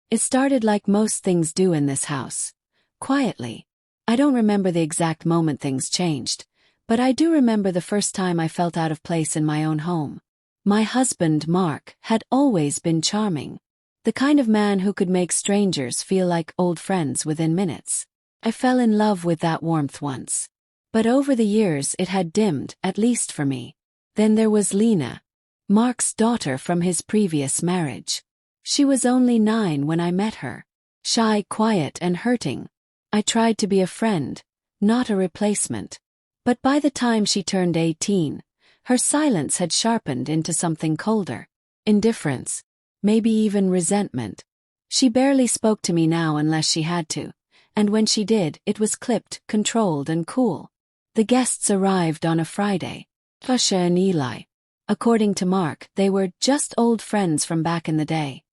It started like most things do in this house. Quietly. I don't remember the exact moment things changed, but I do remember the first time I felt out of place in my own home. My husband, Mark, had always been charming. The kind of man who could make strangers feel like old friends within minutes. I fell in love with that warmth once. But over the years it had dimmed, at least for me. Then there was Lena, Mark's daughter from his previous marriage. She was only 9 when I met her. Shy, quiet, and hurting. I tried to be a friend, not a replacement. But by the time she turned 18, her silence had sharpened into something colder. Indifference. Maybe even resentment. She barely spoke to me now unless she had to, and when she did, it was clipped, controlled, and cool. The guests arrived on a Friday. Sasha and Eli. According to Mark, they were just old friends from back in the day,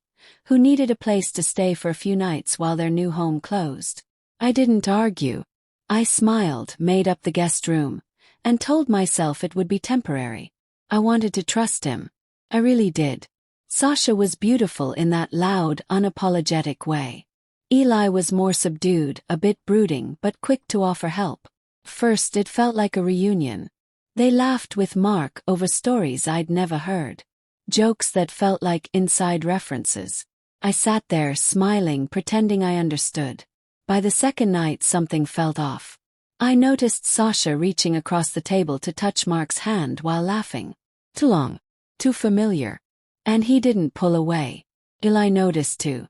who needed a place to stay for a few nights while their new home closed. I didn't argue. I smiled, made up the guest room, and told myself it would be temporary. I wanted to trust him. I really did. Sasha was beautiful in that loud, unapologetic way. Eli was more subdued, a bit brooding, but quick to offer help. First, it felt like a reunion. They laughed with Mark over stories I'd never heard. Jokes that felt like inside references. I sat there, smiling, pretending I understood. By the second night, something felt off. I noticed Sasha reaching across the table to touch Mark's hand while laughing. Too long. Too familiar. And he didn't pull away. Eli noticed too.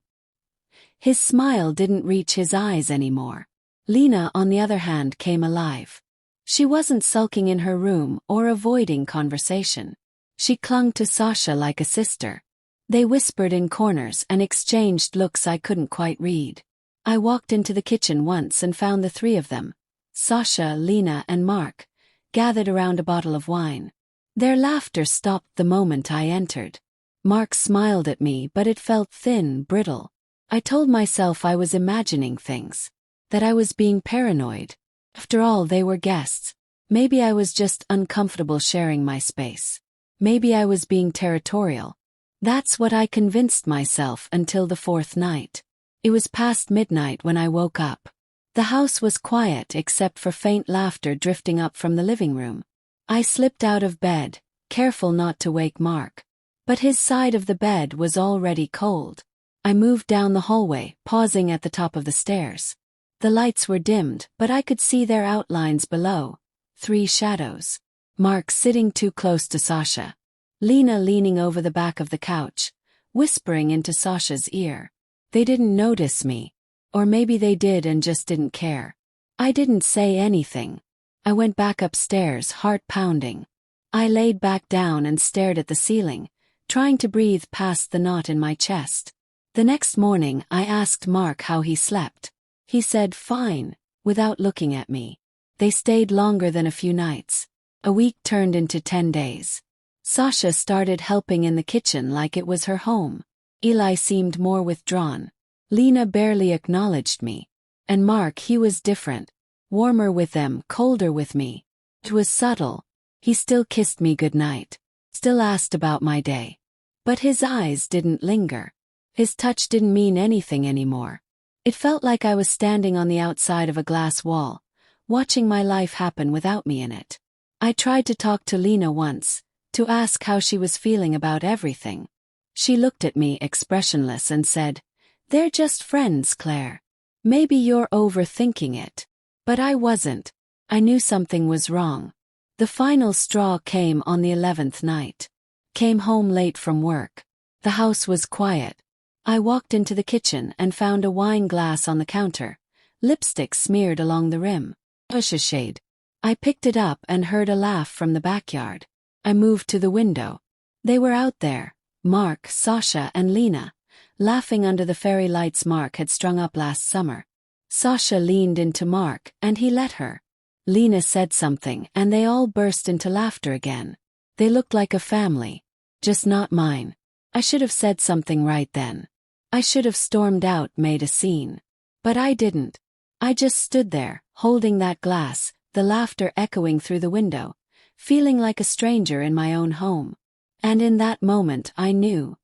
His smile didn't reach his eyes anymore. Lena, on the other hand, came alive. She wasn't sulking in her room or avoiding conversation. She clung to Sasha like a sister. They whispered in corners and exchanged looks I couldn't quite read. I walked into the kitchen once and found the 3 of them, Sasha, Lena, and Mark, gathered around a bottle of wine. Their laughter stopped the moment I entered. Mark smiled at me, but it felt thin, brittle. I told myself I was imagining things, that I was being paranoid. After all, they were guests. Maybe I was just uncomfortable sharing my space. Maybe I was being territorial. That's what I convinced myself until the 4th night. It was past midnight when I woke up. The house was quiet except for faint laughter drifting up from the living room. I slipped out of bed, careful not to wake Mark. But his side of the bed was already cold. I moved down the hallway, pausing at the top of the stairs. The lights were dimmed, but I could see their outlines below. 3 shadows. Mark sitting too close to Sasha. Lena leaning over the back of the couch, whispering into Sasha's ear. They didn't notice me. Or maybe they did and just didn't care. I didn't say anything. I went back upstairs, heart pounding. I laid back down and stared at the ceiling, trying to breathe past the knot in my chest. The next morning, I asked Mark how he slept. He said fine, without looking at me. They stayed longer than a few nights. A week turned into 10 days. Sasha started helping in the kitchen like it was her home. Eli seemed more withdrawn. Lena barely acknowledged me. And Mark, he was different. Warmer with them, colder with me. It was subtle. He still kissed me goodnight. Still asked about my day. But his eyes didn't linger. His touch didn't mean anything anymore. It felt like I was standing on the outside of a glass wall, watching my life happen without me in it. I tried to talk to Lena once, to ask how she was feeling about everything. She looked at me expressionless and said, "They're just friends, Claire. Maybe you're overthinking it." But I wasn't. I knew something was wrong. The final straw came on the 11th night. Came home late from work. The house was quiet. I walked into the kitchen and found a wine glass on the counter, lipstick smeared along the rim. A shade. I picked it up and heard a laugh from the backyard. I moved to the window. They were out there, Mark, Sasha, and Lena, laughing under the fairy lights Mark had strung up last summer. Sasha leaned into Mark, and he let her. Lena said something, and they all burst into laughter again. They looked like a family. Just not mine. I should have said something right then. I should have stormed out, made a scene. But I didn't. I just stood there, holding that glass, the laughter echoing through the window, feeling like a stranger in my own home. And in that moment I knew.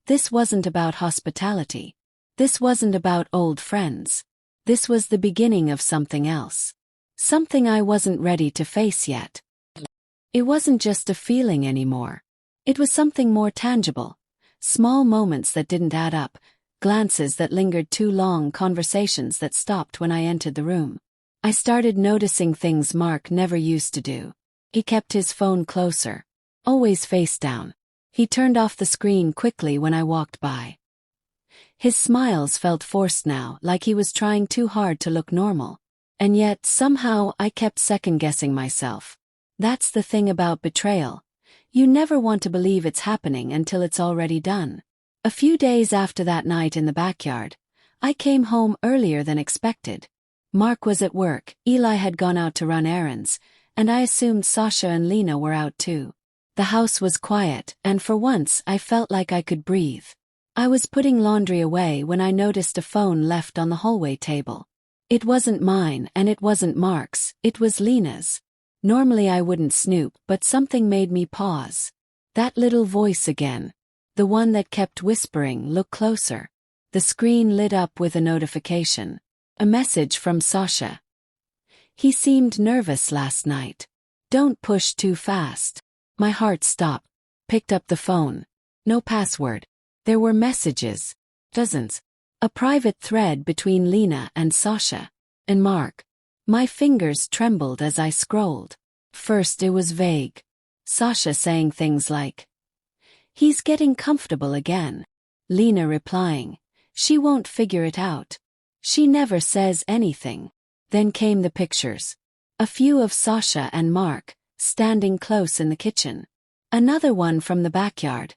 This wasn't about hospitality. This wasn't about old friends. This was the beginning of something else. Something I wasn't ready to face yet. It wasn't just a feeling anymore. It was something more tangible. Small moments that didn't add up, glances that lingered too long, conversations that stopped when I entered the room. I started noticing things Mark never used to do. He kept his phone closer, always face down. He turned off the screen quickly when I walked by. His smiles felt forced now, like he was trying too hard to look normal. And yet, somehow, I kept second-guessing myself. That's the thing about betrayal. You never want to believe it's happening until it's already done. A few days after that night in the backyard, I came home earlier than expected. Mark was at work, Eli had gone out to run errands, and I assumed Sasha and Lena were out too. The house was quiet, and for once I felt like I could breathe. I was putting laundry away when I noticed a phone left on the hallway table. It wasn't mine and it wasn't Mark's, it was Lena's. Normally I wouldn't snoop, but something made me pause. That little voice again. The one that kept whispering, "Look closer." The screen lit up with a notification. A message from Sasha. "He seemed nervous last night. Don't push too fast." My heart stopped. Picked up the phone. No password. There were messages. Dozens. A private thread between Lena and Sasha. And Mark. My fingers trembled as I scrolled. First it was vague. Sasha saying things like, "He's getting comfortable again." Lena replying, "She won't figure it out. She never says anything." Then came the pictures. A few of Sasha and Mark, standing close in the kitchen. Another one from the backyard.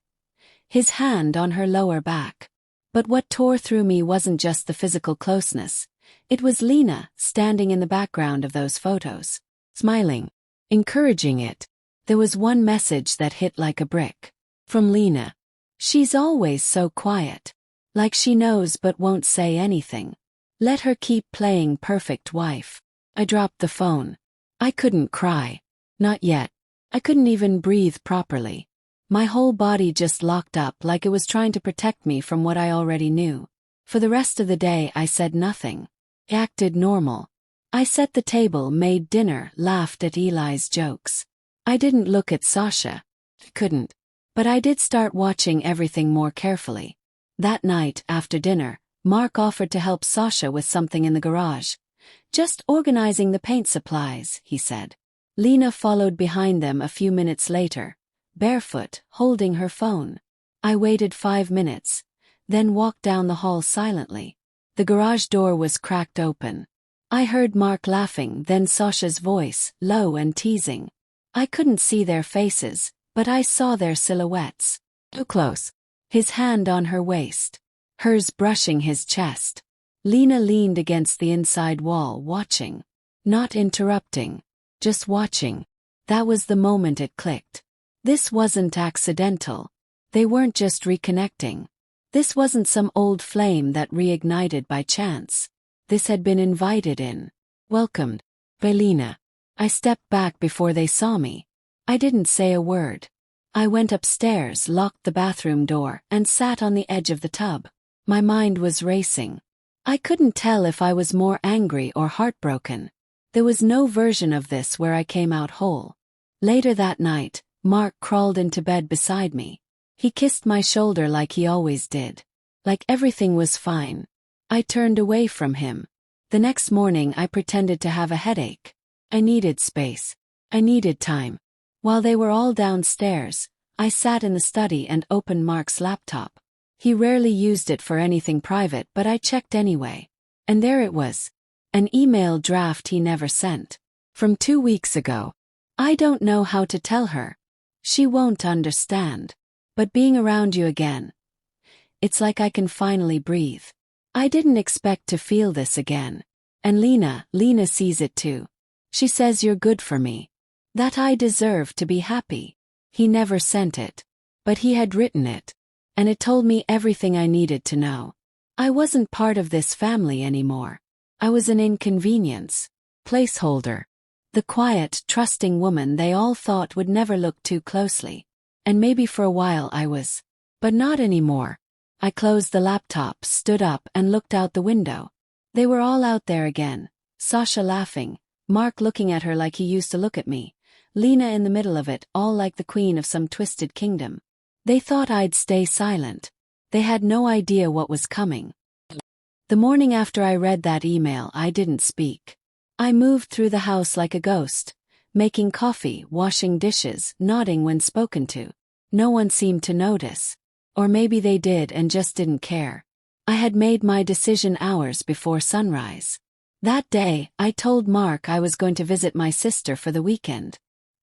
His hand on her lower back. But what tore through me wasn't just the physical closeness. It was Lena, standing in the background of those photos. Smiling. Encouraging it. There was one message that hit like a brick. From Lena. "She's always so quiet. Like she knows but won't say anything. Let her keep playing perfect wife." I dropped the phone. I couldn't cry. Not yet. I couldn't even breathe properly. My whole body just locked up like it was trying to protect me from what I already knew. For the rest of the day I said nothing. Acted normal. I set the table, made dinner, laughed at Eli's jokes. I didn't look at Sasha. Couldn't. But I did start watching everything more carefully. That night, after dinner, Mark offered to help Sasha with something in the garage. "Just organizing the paint supplies," he said. Lena followed behind them a few minutes later, barefoot, holding her phone. I waited 5 minutes, then walked down the hall silently. The garage door was cracked open. I heard Mark laughing, then Sasha's voice, low and teasing. I couldn't see their faces, but I saw their silhouettes. Too close. His hand on her waist. Hers brushing his chest. Lena leaned against the inside wall, watching. Not interrupting. Just watching. That was the moment it clicked. This wasn't accidental. They weren't just reconnecting. This wasn't some old flame that reignited by chance. This had been invited in. Welcomed. By Lena. I stepped back before they saw me. I didn't say a word. I went upstairs, locked the bathroom door, and sat on the edge of the tub. My mind was racing. I couldn't tell if I was more angry or heartbroken. There was no version of this where I came out whole. Later that night, Mark crawled into bed beside me. He kissed my shoulder like he always did. Like everything was fine. I turned away from him. The next morning I pretended to have a headache. I needed space. I needed time. While they were all downstairs, I sat in the study and opened Mark's laptop. He rarely used it for anything private, but I checked anyway. And there it was. An email draft he never sent. From 2 weeks ago. I don't know how to tell her. She won't understand. But being around you again. It's like I can finally breathe. I didn't expect to feel this again. And Lena sees it too. She says you're good for me. That I deserve to be happy. He never sent it. But he had written it. And it told me everything I needed to know. I wasn't part of this family anymore. I was an inconvenience. Placeholder. The quiet, trusting woman they all thought would never look too closely. And maybe for a while I was. But not anymore. I closed the laptop, stood up, and looked out the window. They were all out there again. Sasha laughing, Mark looking at her like he used to look at me, Lena in the middle of it, all like the queen of some twisted kingdom. They thought I'd stay silent. They had no idea what was coming. The morning after I read that email, I didn't speak. I moved through the house like a ghost, making coffee, washing dishes, nodding when spoken to. No one seemed to notice. Or maybe they did and just didn't care. I had made my decision hours before sunrise. That day, I told Mark I was going to visit my sister for the weekend.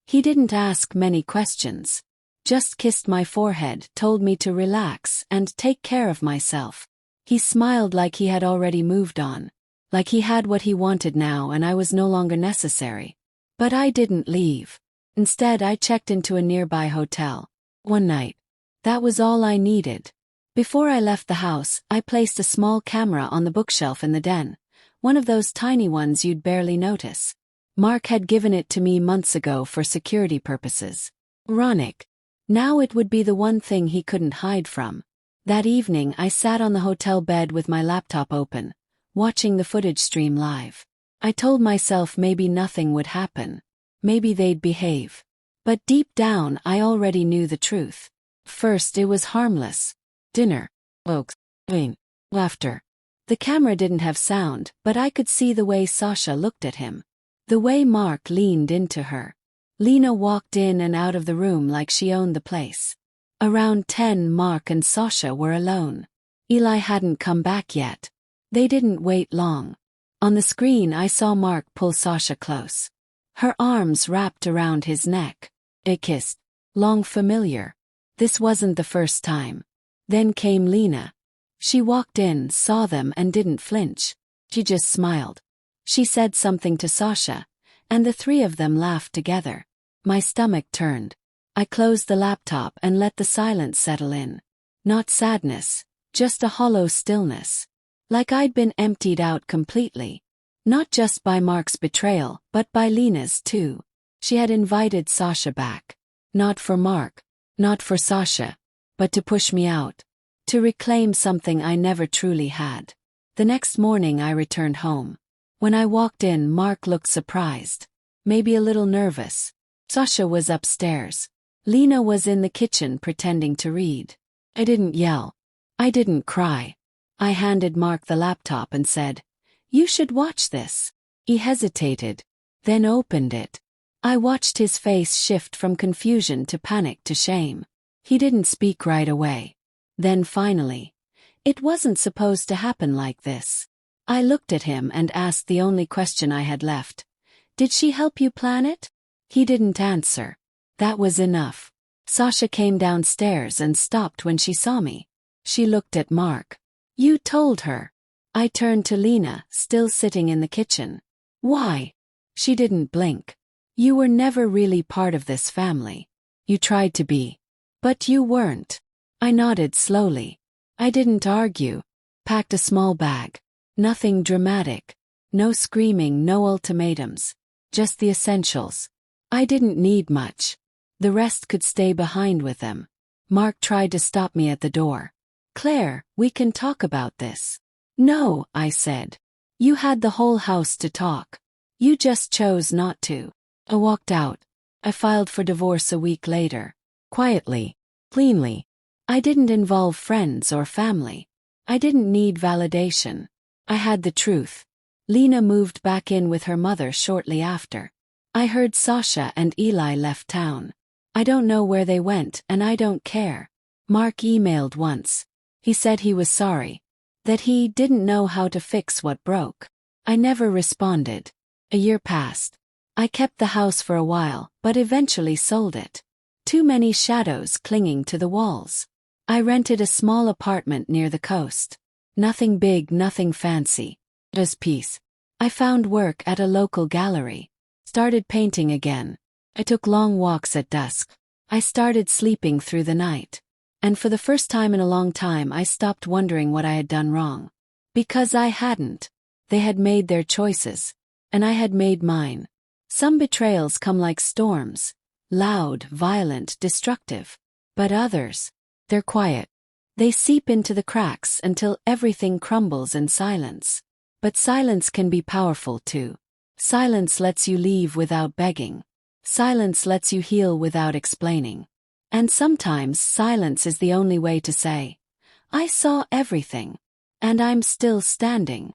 He didn't ask many questions. Just kissed my forehead, told me to relax and take care of myself. He smiled like he had already moved on. Like he had what he wanted now and I was no longer necessary. But I didn't leave. Instead, I checked into a nearby hotel. One night. That was all I needed. Before I left the house, I placed a small camera on the bookshelf in the den. One of those tiny ones you'd barely notice. Mark had given it to me months ago for security purposes. Ironic. Now it would be the one thing he couldn't hide from. That evening I sat on the hotel bed with my laptop open, watching the footage stream live. I told myself maybe nothing would happen. Maybe they'd behave. But deep down I already knew the truth. First it was harmless. Dinner. Jokes. Pain. Laughter. The camera didn't have sound, but I could see the way Sasha looked at him. The way Mark leaned into her. Lena walked in and out of the room like she owned the place. Around 10, Mark and Sasha were alone. Eli hadn't come back yet. They didn't wait long. On the screen I saw Mark pull Sasha close. Her arms wrapped around his neck. They kissed. Long familiar. This wasn't the first time. Then came Lena. She walked in, saw them and didn't flinch. She just smiled. She said something to Sasha, and the three of them laughed together. My stomach turned. I closed the laptop and let the silence settle in. Not sadness, just a hollow stillness. Like I'd been emptied out completely. Not just by Mark's betrayal, but by Lena's too. She had invited Sasha back. Not for Mark. Not for Sasha. But to push me out. To reclaim something I never truly had. The next morning I returned home. When I walked in, Mark looked surprised. Maybe a little nervous. Sasha was upstairs. Lena was in the kitchen pretending to read. I didn't yell. I didn't cry. I handed Mark the laptop and said, "You should watch this." He hesitated. Then opened it. I watched his face shift from confusion to panic to shame. He didn't speak right away. Then finally, "It wasn't supposed to happen like this." I looked at him and asked the only question I had left. "Did she help you plan it?" He didn't answer. That was enough. Sasha came downstairs and stopped when she saw me. She looked at Mark. "You told her." I turned to Lena, still sitting in the kitchen. "Why?" She didn't blink. "You were never really part of this family. You tried to be. But you weren't." I nodded slowly. I didn't argue. Packed a small bag. Nothing dramatic. No screaming, no ultimatums. Just the essentials. I didn't need much. The rest could stay behind with them. Mark tried to stop me at the door. "Claire, we can talk about this." "No," I said. "You had the whole house to talk. You just chose not to." I walked out. I filed for divorce a week later. Quietly. Cleanly. I didn't involve friends or family. I didn't need validation. I had the truth. Lena moved back in with her mother shortly after. I heard Sasha and Eli left town. I don't know where they went and I don't care. Mark emailed once. He said he was sorry. That he didn't know how to fix what broke. I never responded. A year passed. I kept the house for a while, but eventually sold it. Too many shadows clinging to the walls. I rented a small apartment near the coast. Nothing big, nothing fancy. Just peace. I found work at a local gallery. Started painting again. I took long walks at dusk. I started sleeping through the night. And for the first time in a long time I stopped wondering what I had done wrong. Because I hadn't. They had made their choices. And I had made mine. Some betrayals come like storms. Loud, violent, destructive. But others. They're quiet. They seep into the cracks until everything crumbles in silence. But silence can be powerful too. Silence lets you leave without begging. Silence lets you heal without explaining. And sometimes silence is the only way to say, I saw everything. And I'm still standing.